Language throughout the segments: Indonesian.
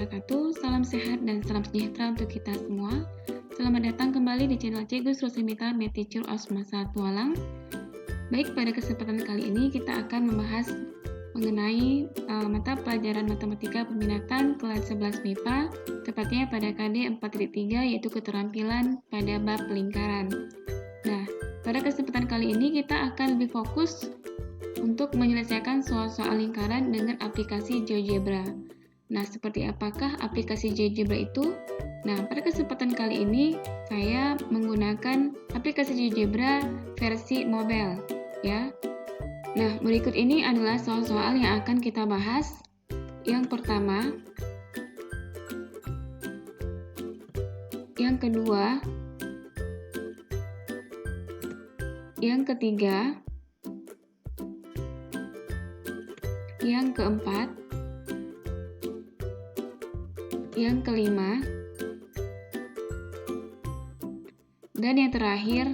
wabarakatuh. Salam sehat dan salam sejahtera untuk kita semua. Selamat datang kembali di channel Cikgu Rosemita Math Teacher Osmasa Tualang. Baik, pada kesempatan kali ini kita akan membahas mengenai mata pelajaran matematika peminatan kelas 11 MIPA, tepatnya pada KD 4.3 yaitu keterampilan pada bab lingkaran. Nah, pada kesempatan kali ini kita akan lebih fokus untuk menyelesaikan soal-soal lingkaran dengan aplikasi GeoGebra. Nah, seperti apakah aplikasi GeoGebra itu? Nah, pada kesempatan kali ini saya menggunakan aplikasi GeoGebra versi mobile, ya. Nah, berikut ini adalah soal-soal yang akan kita bahas. Yang pertama, yang kedua, yang ketiga, yang keempat, yang kelima, dan yang terakhir,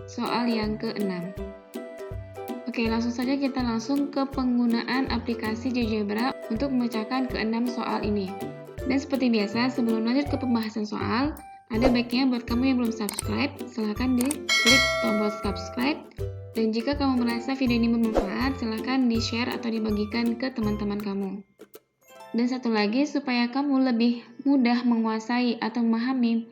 soal yang keenam. Oke, langsung saja kita langsung ke penggunaan aplikasi GeoGebra untuk memecahkan keenam soal ini. Dan seperti biasa, sebelum lanjut ke pembahasan soal, ada baiknya buat kamu yang belum subscribe, silahkan diklik tombol subscribe. Dan jika kamu merasa video ini bermanfaat, silahkan di-share atau dibagikan ke teman-teman kamu. Dan satu lagi, supaya kamu lebih mudah menguasai atau memahami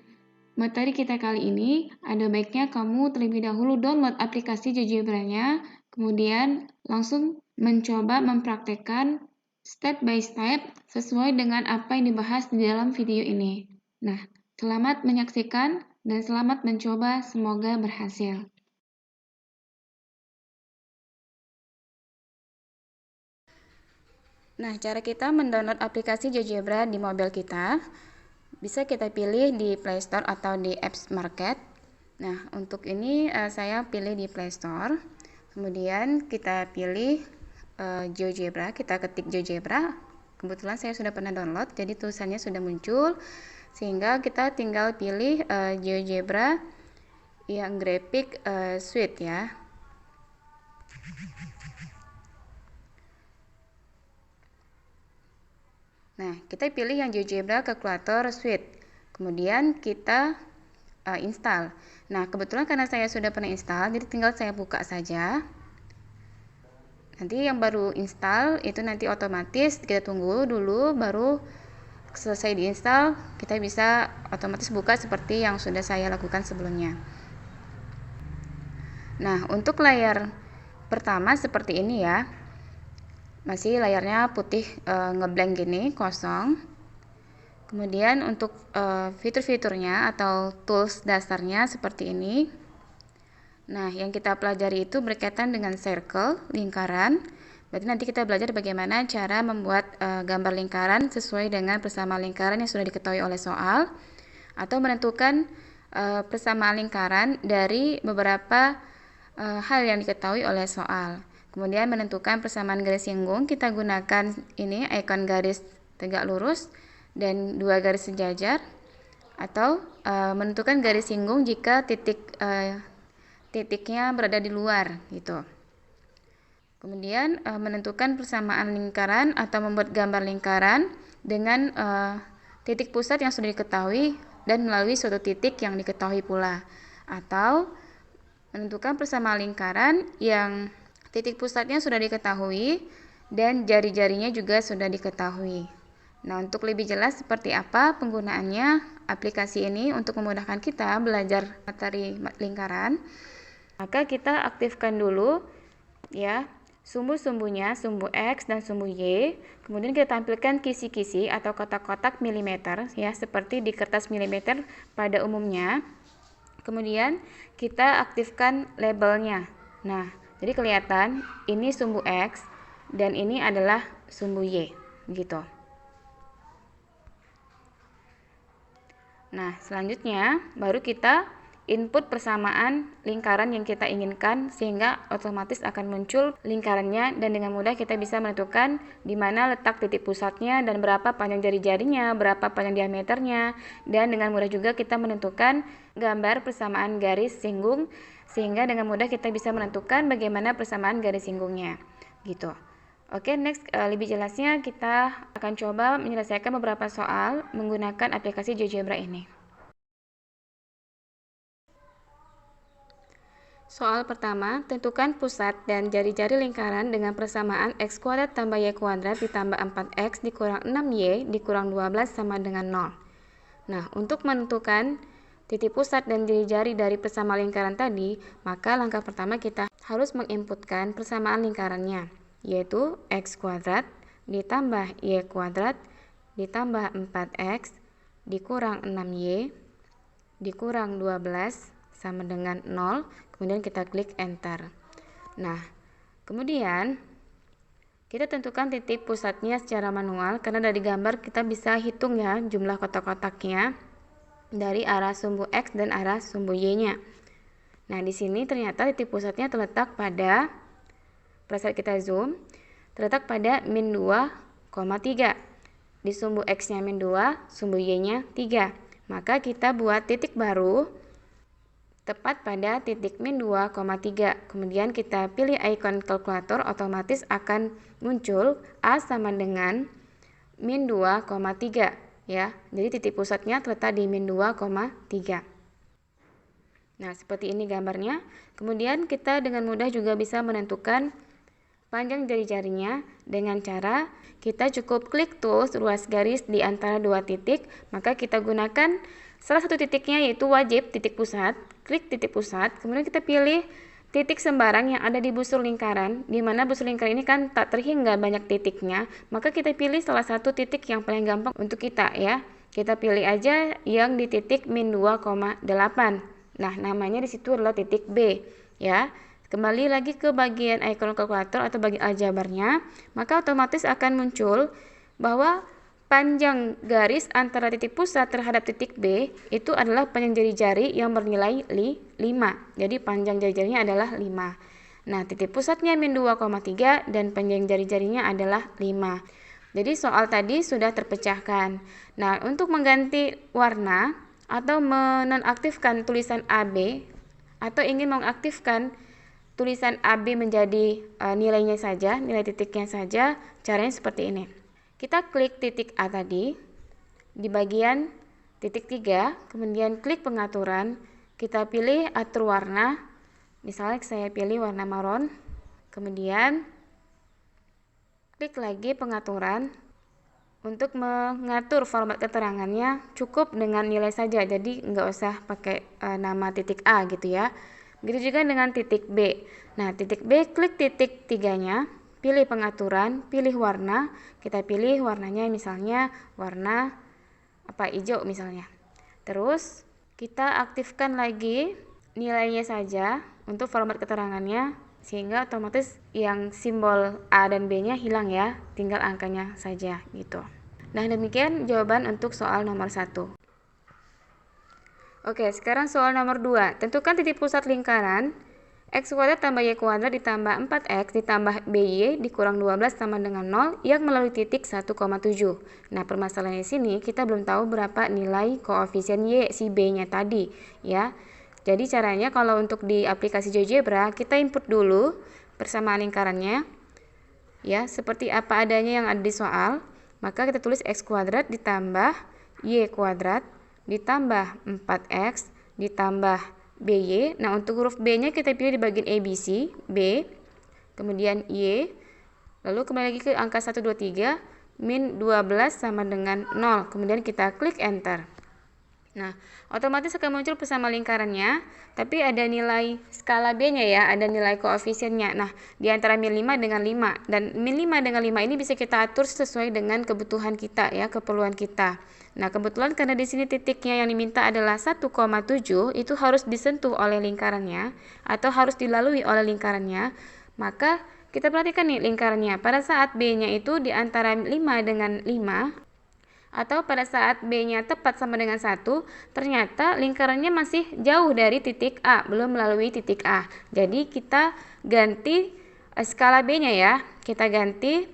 materi kita kali ini, ada baiknya kamu terlebih dahulu download aplikasi GeoGebra-nya, kemudian langsung mencoba mempraktekkan step by step sesuai dengan apa yang dibahas di dalam video ini. Nah, selamat menyaksikan dan selamat mencoba, semoga berhasil. Nah, cara kita mendownload aplikasi GeoGebra di mobil kita, bisa kita pilih di Play Store atau di Apps Market. Nah, untuk ini saya pilih di Play Store. Kemudian kita pilih GeoGebra, kita ketik GeoGebra. Kebetulan saya sudah pernah download, jadi tulisannya sudah muncul. Sehingga kita tinggal pilih GeoGebra yang grafik suite ya. Nah, kita pilih yang GeoGebra Calculator Suite. Kemudian kita install. Nah, kebetulan karena saya sudah pernah install, jadi tinggal saya buka saja. Nanti yang baru install itu nanti otomatis kita tunggu dulu, baru selesai diinstal, kita bisa otomatis buka seperti yang sudah saya lakukan sebelumnya. Nah, untuk layar pertama seperti ini ya. Masih layarnya putih ngeblank gini, kosong. Kemudian untuk fitur-fiturnya atau tools dasarnya seperti ini. Nah, yang kita pelajari itu berkaitan dengan circle, lingkaran. Berarti nanti kita belajar bagaimana cara membuat gambar lingkaran sesuai dengan persamaan lingkaran yang sudah diketahui oleh soal, atau menentukan persamaan lingkaran dari beberapa hal yang diketahui oleh soal. Kemudian menentukan persamaan garis singgung, kita gunakan ini ikon garis tegak lurus dan dua garis sejajar, atau menentukan garis singgung jika titiknya berada di luar gitu. Kemudian menentukan persamaan lingkaran atau membuat gambar lingkaran dengan titik pusat yang sudah diketahui dan melalui suatu titik yang diketahui pula, atau menentukan persamaan lingkaran yang titik pusatnya sudah diketahui dan jari-jarinya juga sudah diketahui. Nah, untuk lebih jelas seperti apa penggunaannya aplikasi ini untuk memudahkan kita belajar materi lingkaran, maka kita aktifkan dulu ya sumbu-sumbunya, sumbu X dan sumbu Y. Kemudian kita tampilkan kisi-kisi atau kotak-kotak milimeter ya, seperti di kertas milimeter pada umumnya. Kemudian kita aktifkan labelnya. Nah, jadi kelihatan ini sumbu X dan ini adalah sumbu Y gitu. Nah, selanjutnya baru kita input persamaan lingkaran yang kita inginkan, sehingga otomatis akan muncul lingkarannya dan dengan mudah kita bisa menentukan di mana letak titik pusatnya dan berapa panjang jari-jarinya, berapa panjang diameternya, dan dengan mudah juga kita menentukan gambar persamaan garis singgung, sehingga dengan mudah kita bisa menentukan bagaimana persamaan garis singgungnya gitu. Oke, next, lebih jelasnya kita akan coba menyelesaikan beberapa soal menggunakan aplikasi GeoGebra ini. Soal pertama, tentukan pusat dan jari-jari lingkaran dengan persamaan x kuadrat tambah y kuadrat ditambah 4x dikurang 6y dikurang 12 sama dengan 0. Nah, untuk menentukan titik pusat dan jari-jari dari persamaan lingkaran tadi, maka langkah pertama kita harus menginputkan persamaan lingkarannya, yaitu x kuadrat ditambah y kuadrat ditambah 4x dikurang 6y dikurang 12 sama dengan 0, kemudian kita klik enter. Nah, kemudian kita tentukan titik pusatnya secara manual, karena dari gambar kita bisa hitung ya jumlah kotak-kotaknya dari arah sumbu X dan arah sumbu Y-nya. Nah, di sini ternyata titik pusatnya terletak pada, pada saat kita zoom, terletak pada min 2,3. Di sumbu X-nya min 2, sumbu Y-nya 3. Maka kita buat titik baru tepat pada titik min 2,3. Kemudian kita pilih ikon kalkulator, otomatis akan muncul A sama dengan min 2,3 ya. Jadi titik pusatnya terletak di min 2,3. Nah, seperti ini gambarnya. Kemudian kita dengan mudah juga bisa menentukan panjang jari-jarinya dengan cara kita cukup klik tools ruas garis di antara dua titik, maka kita gunakan salah satu titiknya yaitu wajib titik pusat, klik titik pusat, kemudian kita pilih titik sembarang yang ada di busur lingkaran, di mana busur lingkaran ini kan tak terhingga banyak titiknya, maka kita pilih salah satu titik yang paling gampang untuk kita ya. Kita pilih aja yang di titik min 2,8. Nah, namanya di situ adalah titik B ya. Kembali lagi ke bagian ikon kalkulator atau bagian aljabarnya, maka otomatis akan muncul bahwa panjang garis antara titik pusat terhadap titik B itu adalah panjang jari-jari yang bernilai 5. Jadi panjang jari-jarinya adalah 5. Nah, titik pusatnya min 2,3 dan panjang jari-jarinya adalah 5. Jadi soal tadi sudah terpecahkan. Nah, untuk mengganti warna atau menonaktifkan tulisan AB atau ingin mengaktifkan tulisan AB menjadi nilainya saja, nilai titiknya saja, caranya seperti ini. Kita klik titik A tadi di bagian titik 3, kemudian klik pengaturan, kita pilih atur warna, misalnya saya pilih warna marron, kemudian klik lagi pengaturan. Untuk mengatur format keterangannya cukup dengan nilai saja, jadi nggak usah pakai nama titik A gitu ya. Begitu juga dengan titik B. Nah, titik B, klik titik 3-nya, pilih pengaturan, pilih warna. Kita pilih warnanya misalnya warna hijau misalnya. Terus kita aktifkan lagi nilainya saja untuk format keterangannya, sehingga otomatis yang simbol A dan B-nya hilang ya, tinggal angkanya saja gitu. Nah, demikian jawaban untuk soal nomor 1. Oke, sekarang soal nomor 2. Tentukan titik pusat lingkaran x kuadrat tambah y kuadrat ditambah 4x ditambah by dikurang 12 sama dengan 0 yang melalui titik 1,7. Nah, permasalahannya di sini kita belum tahu berapa nilai koefisien y si b-nya tadi ya. Jadi caranya kalau untuk di aplikasi GeoGebra kita input dulu persamaan lingkarannya ya, seperti apa adanya yang ada di soal. Maka kita tulis x kuadrat ditambah y kuadrat ditambah 4x ditambah by. Nah, untuk huruf B-nya kita pilih di bagian ABC, B, kemudian Y, lalu kembali lagi ke angka 1, 2, 3, min 12 sama dengan 0, kemudian kita klik enter. Nah, otomatis akan muncul persamaan lingkarannya, tapi ada nilai skala B-nya ya, ada nilai koefisiennya. Nah, di antara min 5 dengan 5, dan min 5 dengan 5 ini bisa kita atur sesuai dengan kebutuhan kita ya, keperluan kita. Nah, kebetulan karena di sini titiknya yang diminta adalah 1,7, itu harus disentuh oleh lingkarannya atau harus dilalui oleh lingkarannya. Maka kita perhatikan nih lingkarannya. Pada saat B-nya itu di antara 5 dengan 5 atau pada saat B-nya tepat sama dengan 1, ternyata lingkarannya masih jauh dari titik A, belum melalui titik A. Jadi kita ganti skala B-nya ya. Kita ganti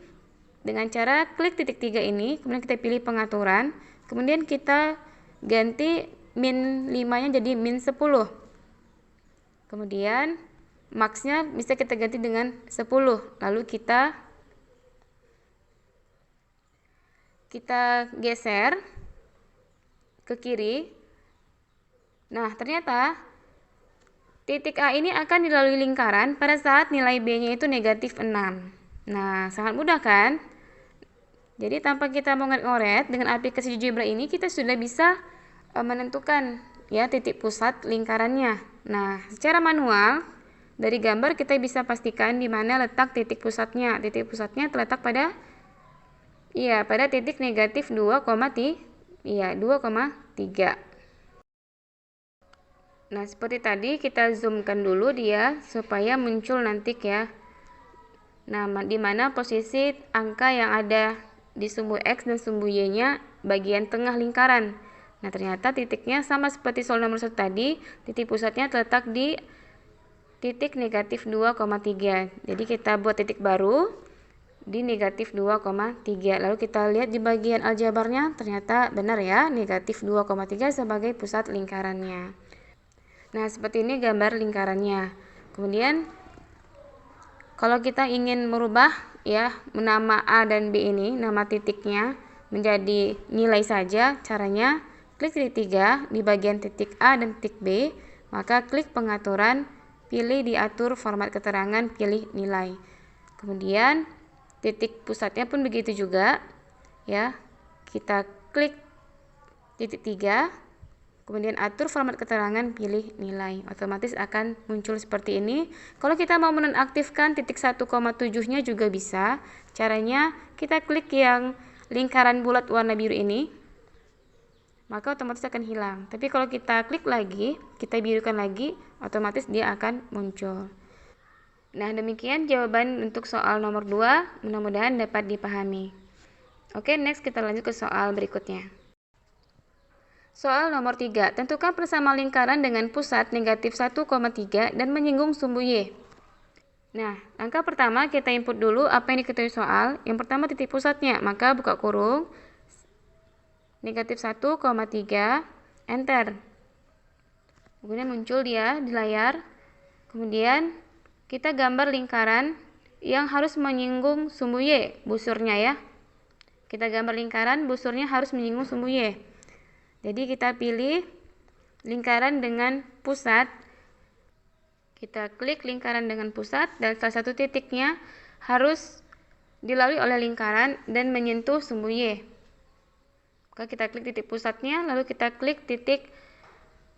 dengan cara klik titik 3 ini, kemudian kita pilih pengaturan. Kemudian kita ganti min 5-nya jadi min 10. Kemudian max-nya bisa kita ganti dengan 10. Lalu kita kita geser ke kiri. Nah, ternyata titik A ini akan dilalui lingkaran pada saat nilai B-nya itu negatif 6. Nah, sangat mudah kan? Jadi tanpa kita mengoret-ngoret, dengan aplikasi GeoGebra ini kita sudah bisa menentukan ya titik pusat lingkarannya. Nah, secara manual dari gambar kita bisa pastikan di mana letak titik pusatnya. Titik pusatnya terletak pada titik negatif 2,3. Nah, seperti tadi kita zoomkan dulu dia supaya muncul nanti ya. Nah, di mana posisi angka yang ada di sumbu X dan sumbu Y-nya bagian tengah lingkaran. Nah, ternyata titiknya sama seperti soal nomor 1 tadi, titik pusatnya terletak di titik negatif 2,3. Jadi kita buat titik baru di negatif 2,3. Lalu kita lihat di bagian aljabarnya, ternyata benar ya, negatif 2,3 sebagai pusat lingkarannya. Nah, seperti ini gambar lingkarannya. Kemudian kalau kita ingin merubah ya nama A dan B ini, nama titiknya menjadi nilai saja, caranya klik titik 3 di bagian titik A dan titik B, maka klik pengaturan, pilih diatur format keterangan, pilih nilai. Kemudian titik pusatnya pun begitu juga ya. Kita klik titik 3, kemudian atur format keterangan, pilih nilai. Otomatis akan muncul seperti ini. Kalau kita mau menonaktifkan titik 1,7-nya juga bisa. Caranya kita klik yang lingkaran bulat warna biru ini, maka otomatis akan hilang. Tapi kalau kita klik lagi, kita birukan lagi, otomatis dia akan muncul. Nah, demikian jawaban untuk soal nomor 2. Mudah-mudahan dapat dipahami. Oke, next kita lanjut ke soal berikutnya. Soal nomor 3, tentukan persamaan lingkaran dengan pusat negatif 1,3 dan menyinggung sumbu Y. Nah, langkah pertama kita input dulu apa yang diketahui soal. Yang pertama titik pusatnya, maka buka kurung, negatif 1,3, enter. Kemudian muncul dia di layar. Kemudian kita gambar lingkaran yang harus menyinggung sumbu Y, busurnya ya. Kita gambar lingkaran, busurnya harus menyinggung sumbu Y. Jadi kita pilih lingkaran dengan pusat. Kita klik lingkaran dengan pusat dan salah satu titiknya harus dilalui oleh lingkaran dan menyentuh sumbu Y. Maka kita klik titik pusatnya, lalu kita klik titik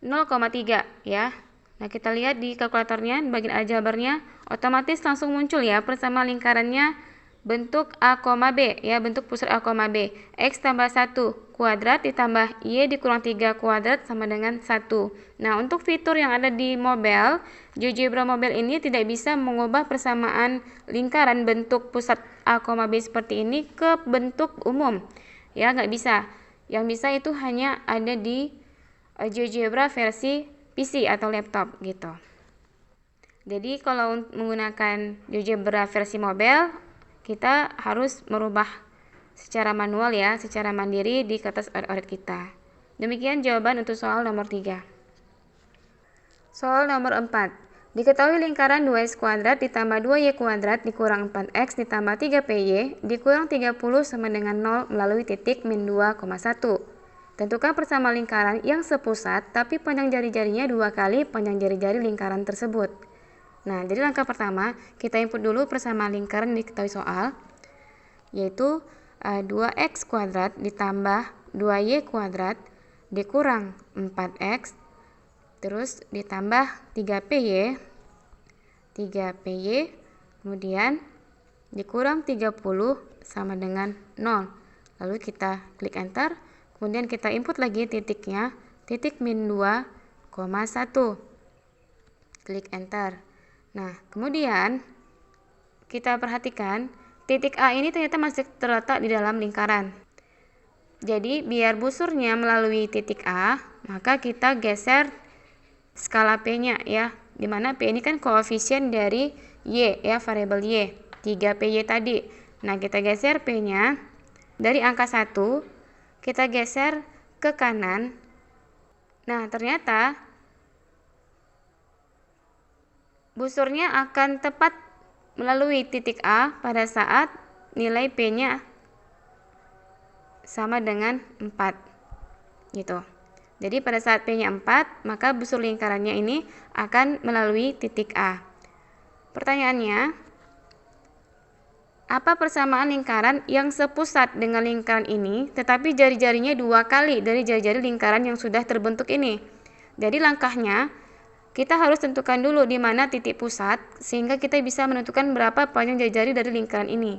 0,3 ya. Nah, kita lihat di kalkulatornya, bagian aljabarnya, otomatis langsung muncul ya persamaan lingkarannya bentuk A, B ya, bentuk pusat A, B. X tambah 1 kuadrat ditambah Y dikurang 3 kuadrat sama dengan 1. Nah, untuk fitur yang ada di mobile, GeoGebra mobile ini tidak bisa mengubah persamaan lingkaran bentuk pusat A, B seperti ini ke bentuk umum. Ya, nggak bisa. Yang bisa itu hanya ada di GeoGebra versi PC atau laptop gitu. Jadi kalau menggunakan GeoGebra versi mobile, kita harus merubah secara manual ya, secara mandiri di kertas oret-oret kita. Demikian jawaban untuk soal nomor 3. Soal nomor 4. Diketahui lingkaran 2x kuadrat ditambah 2y kuadrat dikurang 4x ditambah 3py dikurang 30 sama dengan 0 melalui titik min 2,1. Tentukan persamaan lingkaran yang sepusat tapi panjang jari-jarinya 2 kali panjang jari-jari lingkaran tersebut. Nah, jadi langkah pertama, kita input dulu persamaan lingkaran yang diketahui soal, yaitu 2x kuadrat ditambah 2y kuadrat dikurang 4x, terus ditambah 3py, kemudian dikurang 30 sama dengan 0. Lalu kita klik enter, kemudian kita input lagi titiknya, titik min 2,1. Klik enter. Nah, kemudian kita perhatikan titik A ini ternyata masih terletak di dalam lingkaran. Jadi biar busurnya melalui titik A, maka kita geser skala P-nya ya. Dimana P ini kan koefisien dari Y ya, variabel Y, 3PY tadi. Nah, kita geser P-nya dari angka 1, kita geser ke kanan. Nah, ternyata busurnya akan tepat melalui titik A pada saat nilai P-nya sama dengan 4 gitu. Jadi pada saat P-nya 4, maka busur lingkarannya ini akan melalui titik A. Pertanyaannya, apa persamaan lingkaran yang sepusat dengan lingkaran ini, tetapi jari-jarinya 2 kali dari jari-jari lingkaran yang sudah terbentuk ini? Jadi langkahnya, kita harus tentukan dulu di mana titik pusat, sehingga kita bisa menentukan berapa panjang jari-jari dari lingkaran ini.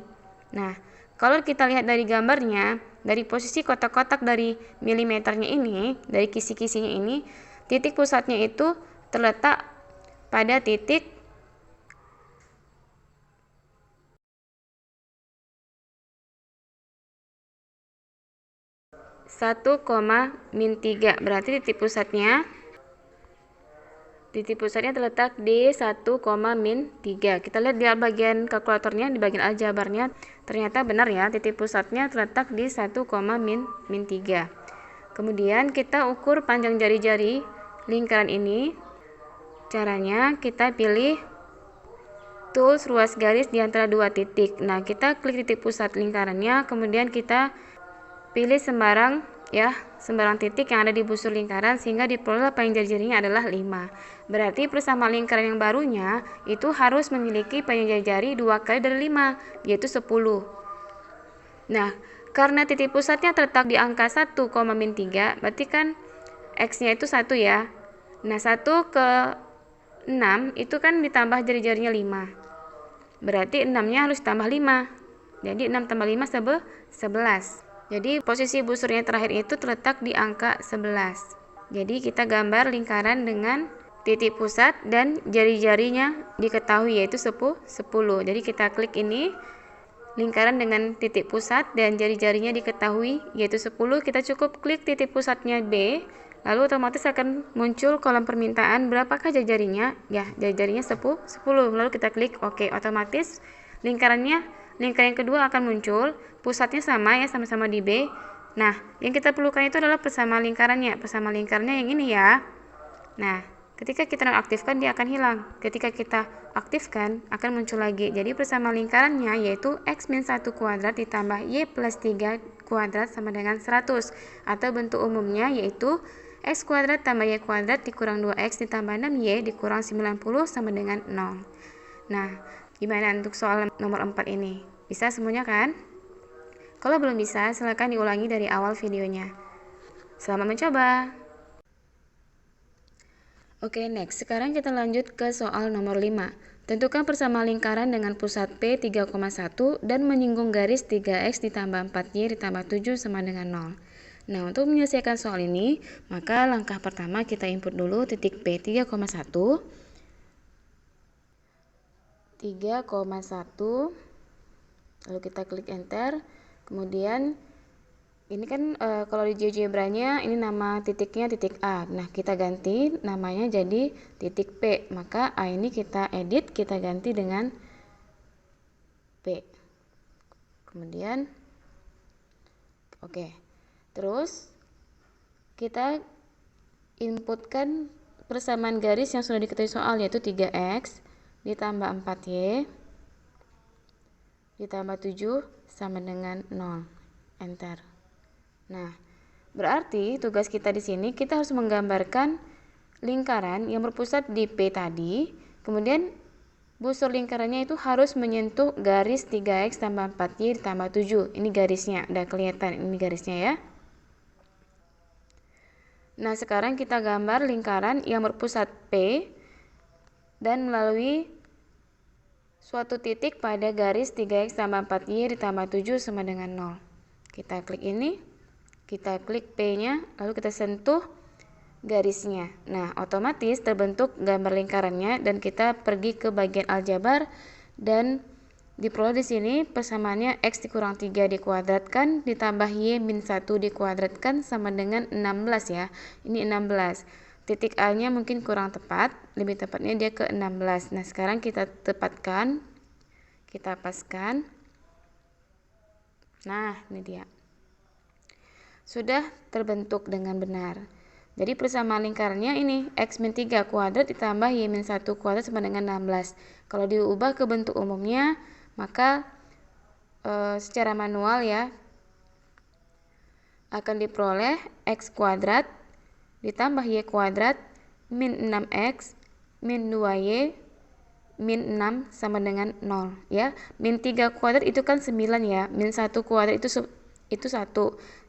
Nah, kalau kita lihat dari gambarnya, dari posisi kotak-kotak dari milimeternya ini, dari kisi-kisinya ini, titik pusatnya itu terletak pada titik 1,-3. Berarti titik pusatnya terletak di 1,-3. Kita lihat di bagian kalkulatornya, di bagian aljabarnya, ternyata benar ya, titik pusatnya terletak di 1,-3. Kemudian kita ukur panjang jari-jari lingkaran ini. Caranya kita pilih tools ruas garis di antara 2 titik. Nah, kita klik titik pusat lingkarannya, kemudian kita pilih sembarang titik yang ada di busur lingkaran, sehingga diperoleh panjang jari-jarinya adalah 5. Berarti persamaan lingkaran yang barunya itu harus memiliki panjang jari-jari 2 kali dari 5, yaitu 10. Nah, karena titik pusatnya terletak di angka 1,-3, berarti kan X-nya itu 1 ya. Nah, 1 ke 6 itu kan ditambah jari-jarinya 5. Berarti 6-nya harus tambah 5. Jadi 6 tambah 5 11. Jadi posisi busurnya terakhir itu terletak di angka 11. Jadi kita gambar lingkaran dengan titik pusat dan jari-jarinya diketahui yaitu 10. Jadi kita klik ini, lingkaran dengan titik pusat dan jari-jarinya diketahui yaitu 10. Kita cukup klik titik pusatnya B, lalu otomatis akan muncul kolom permintaan berapakah jari-jarinya. Ya, jari-jarinya 10. Lalu kita klik OK. Otomatis lingkaran yang kedua akan muncul, pusatnya sama ya, sama-sama di B. Nah, yang kita perlukan itu adalah persamaan lingkarannya. Persamaan lingkarannya yang ini ya. Nah, ketika kita nonaktifkan dia akan hilang. Ketika kita aktifkan akan muncul lagi. Jadi persamaan lingkarannya yaitu X-1 kuadrat ditambah Y plus 3 kuadrat sama dengan 100. Atau bentuk umumnya yaitu X kuadrat tambah Y kuadrat dikurang 2X ditambah 6Y dikurang 90 sama dengan 0. Nah, gimana untuk soal nomor 4 ini? Bisa semuanya kan? Kalau belum bisa, silakan diulangi dari awal videonya. Selamat mencoba. Oke, next. Sekarang kita lanjut ke soal nomor 5. Tentukan persamaan lingkaran dengan pusat P 3,1 dan menyinggung garis 3X ditambah 4Y ditambah 7 sama dengan 0. Nah, untuk menyelesaikan soal ini, maka langkah pertama kita input dulu titik P 3,1. Lalu kita klik enter. Kemudian ini kan kalau di GeoGebra-nya ini nama titiknya titik A. Nah, kita ganti namanya jadi titik P. Maka A ini kita edit, kita ganti dengan P. Kemudian oke. Terus kita inputkan persamaan garis yang sudah diketahui soal, yaitu 3X ditambah 4Y ditambah 7 sama dengan 0. Enter. Nah, berarti tugas kita di sini kita harus menggambarkan lingkaran yang berpusat di P tadi, kemudian busur lingkarannya itu harus menyentuh garis 3X tambah 4Y ditambah 7. Ini garisnya, udah kelihatan ini garisnya ya. Nah, sekarang kita gambar lingkaran yang berpusat P dan melalui suatu titik pada garis 3X tambah 4Y ditambah 7 sama dengan 0. Kita klik ini, kita klik P-nya, lalu kita sentuh garisnya. Nah, otomatis terbentuk gambar lingkarannya dan kita pergi ke bagian aljabar dan diperoleh di sini persamaannya X dikurang 3 dikuadratkan ditambah Y min 1 dikuadratkan sama dengan 16 ya. Ini 16. Titik A-nya mungkin kurang tepat, lebih tepatnya dia ke 16. Nah, sekarang kita tepatkan, kita paskan. Nah, ini dia. Sudah terbentuk dengan benar. Jadi persamaan lingkarannya ini X min 3 kuadrat ditambah Y min 1 kuadrat sama dengan 16. Kalau diubah ke bentuk umumnya, maka secara manual ya, akan diperoleh x kuadrat ditambah y kuadrat min 6x min 2y min 6 sama dengan 0 ya. Min 3 kuadrat itu kan 9 ya. Min 1 kuadrat itu 1.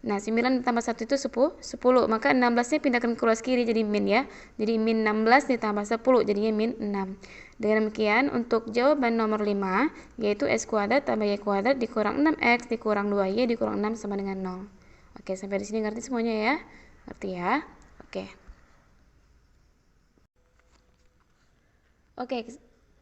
Nah, 9 ditambah 1 itu 10. Maka 16-nya pindahkan ke ruas kiri jadi min ya. Jadi min 16 ditambah 10 jadinya min 6. Dengan demikian untuk jawaban nomor 5 yaitu x kuadrat tambah y kuadrat dikurang 6x dikurang 2y dikurang 6 sama dengan 0. Oke, sampai di sini ngerti semuanya ya? Ngerti ya? Oke,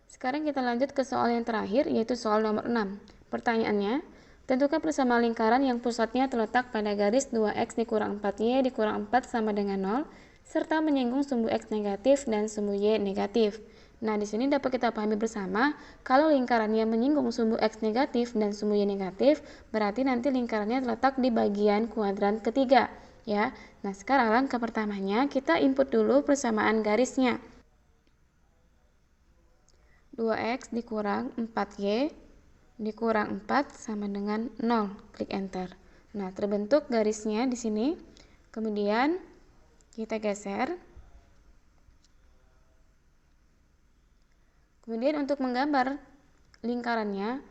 sekarang kita lanjut ke soal yang terakhir yaitu soal nomor 6. Pertanyaannya, tentukan persamaan lingkaran yang pusatnya terletak pada garis 2x dikurang 4y dikurang 4 sama dengan 0 serta menyinggung sumbu x negatif dan sumbu y negatif. Nah, di sini dapat kita pahami bersama kalau lingkarannya menyinggung sumbu x negatif dan sumbu y negatif, berarti nanti lingkarannya terletak di bagian kuadran ketiga, ya. Nah, sekarang langkah pertamanya kita input dulu persamaan garisnya. 2x dikurang 4y dikurang 4 sama dengan 0. Klik enter. Nah, terbentuk garisnya di sini. Kemudian kita geser. Kemudian untuk menggambar lingkarannya,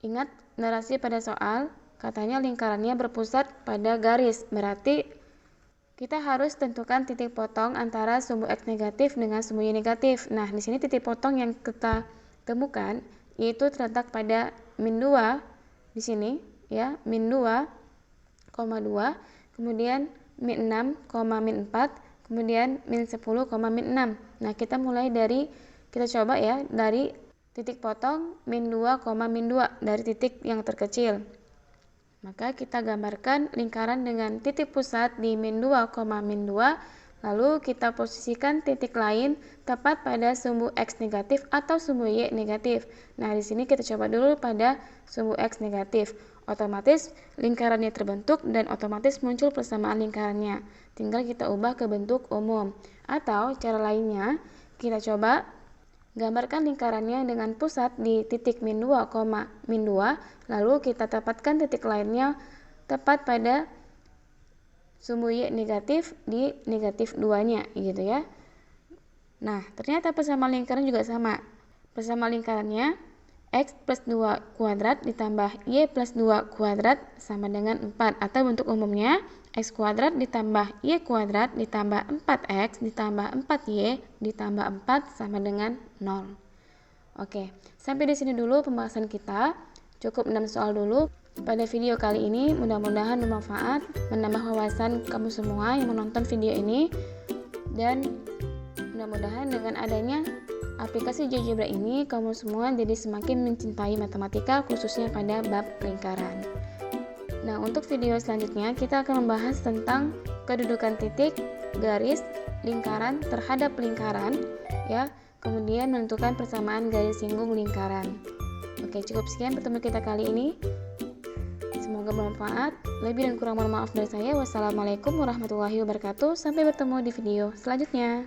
ingat narasi pada soal, katanya lingkarannya berpusat pada garis. Berarti kita harus tentukan titik potong antara sumbu x negatif dengan sumbu y negatif. Nah, di sini titik potong yang kita temukan yaitu terletak pada min 2 di sini ya, min 2, 2, kemudian min 6, min 4, kemudian min 10, min 6. Nah, kita mulai dari kita coba ya dari titik potong min 2, min 2 dari titik yang terkecil. Maka kita gambarkan lingkaran dengan titik pusat di min 2, min 2, lalu kita posisikan titik lain tepat pada sumbu x negatif atau sumbu y negatif. Nah, di sini kita coba dulu pada sumbu x negatif. Otomatis lingkarannya terbentuk dan otomatis muncul persamaan lingkarannya. Tinggal kita ubah ke bentuk umum. Atau cara lainnya, kita coba gambarkan lingkarannya dengan pusat di titik min 2, min 2, lalu kita dapatkan titik lainnya tepat pada sumbu y negatif di negatif 2-nya, gitu ya. Nah, ternyata persamaan lingkaran juga sama. Persamaan lingkarannya x plus 2 kuadrat ditambah y plus 2 kuadrat sama dengan 4. Atau bentuk umumnya x kuadrat ditambah y kuadrat ditambah 4x ditambah 4y ditambah 4 sama dengan 0. Oke, sampai di sini dulu pembahasan kita. Cukup 6 soal dulu pada video kali ini. Mudah-mudahan bermanfaat, menambah wawasan kamu semua yang menonton video ini. Dan mudah-mudahan dengan adanya aplikasi GeoGebra ini, kamu semua jadi semakin mencintai matematika, khususnya pada bab lingkaran. Nah, untuk video selanjutnya kita akan membahas tentang kedudukan titik, garis, lingkaran terhadap lingkaran, ya. Kemudian menentukan persamaan garis singgung lingkaran. Oke, cukup sekian pertemuan kita kali ini. Semoga bermanfaat. Lebih dan kurang mohon maaf dari saya. Wassalamualaikum warahmatullahi wabarakatuh. Sampai bertemu di video selanjutnya.